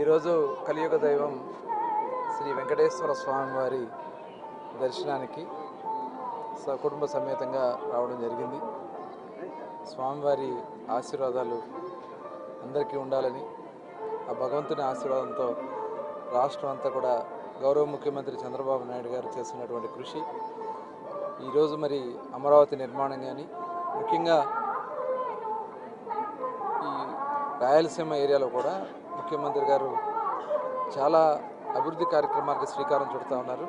ఈరోజు కలియుగ దైవం శ్రీ వెంకటేశ్వర స్వామి వారి దర్శనానికి కుటుంబ సమేతంగా రావడం జరిగింది. స్వామివారి ఆశీర్వాదాలు అందరికీ ఉండాలని, ఆ భగవంతుని ఆశీర్వాదంతో రాష్ట్రం అంతా కూడా గౌరవ ముఖ్యమంత్రి చంద్రబాబు నాయుడు గారు చేస్తున్నటువంటి కృషి, ఈరోజు మరి అమరావతి నిర్మాణం కానీ, ముఖ్యంగా ఈ రాయలసీమ ఏరియాలో కూడా ముఖ్యమంత్రి గారు చాలా అభివృద్ధి కార్యక్రమాలకు శ్రీకారం చుడుతూ ఉన్నారు.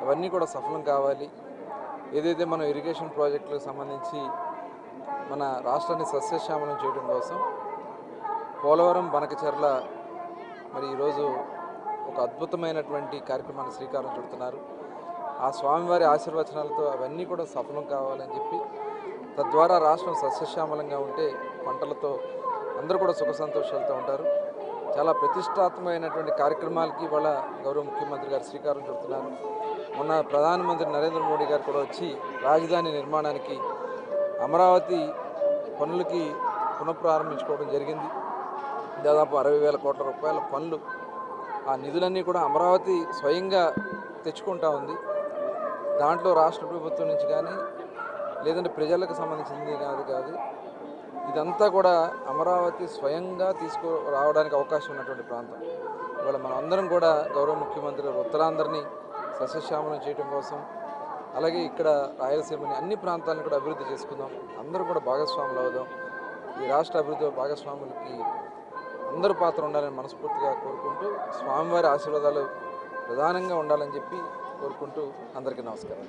అవన్నీ కూడా సఫలం కావాలి. ఏదైతే మనం ఇరిగేషన్ ప్రాజెక్టులకు సంబంధించి మన రాష్ట్రాన్ని సస్యశ్యామలం చేయడం కోసం పోలవరం బనకచెర్ల మరి ఈరోజు ఒక అద్భుతమైనటువంటి కార్యక్రమాన్ని శ్రీకారం చుడుతున్నారు. ఆ స్వామివారి ఆశీర్వచనాలతో అవన్నీ కూడా సఫలం కావాలని చెప్పి, తద్వారా రాష్ట్రం సస్యశ్యామలంగా ఉంటే పంటలతో అందరూ కూడా సుఖ సంతోషాలతో ఉంటారు. చాలా ప్రతిష్టాత్మకమైనటువంటి కార్యక్రమాలకి వాళ్ళ గౌరవ ముఖ్యమంత్రి గారు శ్రీకారం చుడుతున్నారు. మొన్న ప్రధానమంత్రి నరేంద్ర మోడీ గారు కూడా వచ్చి రాజధాని నిర్మాణానికి అమరావతి పనులకి పునఃప్రారంభించుకోవడం జరిగింది. దాదాపు 60,000 కోట్ల రూపాయల పనులు, ఆ నిధులన్నీ కూడా అమరావతి స్వయంగా తెచ్చుకుంటా ఉంది. దాంట్లో రాష్ట్ర ప్రభుత్వం నుంచి కానీ లేదంటే ప్రజలకు సంబంధించింది కాదు ఇదంతా కూడా అమరావతి స్వయంగా రావడానికి అవకాశం ఉన్నటువంటి ప్రాంతం. ఇవాళ మనం అందరం కూడా గౌరవ ముఖ్యమంత్రి ఉత్తరాంధ్రని సస్యశ్యామలం చేయడం కోసం, అలాగే ఇక్కడ రాయలసీమని అన్ని ప్రాంతాలను కూడా అభివృద్ధి చేసుకుందాం, అందరూ కూడా భాగస్వాములు అవుదాం. ఈ రాష్ట్ర అభివృద్ధి భాగస్వాములకి అందరూ పాత్ర ఉండాలని మనస్ఫూర్తిగా కోరుకుంటూ, స్వామివారి ఆశీర్వాదాలు ప్రధానంగా ఉండాలని చెప్పి కోరుకుంటూ అందరికీ నమస్కారం.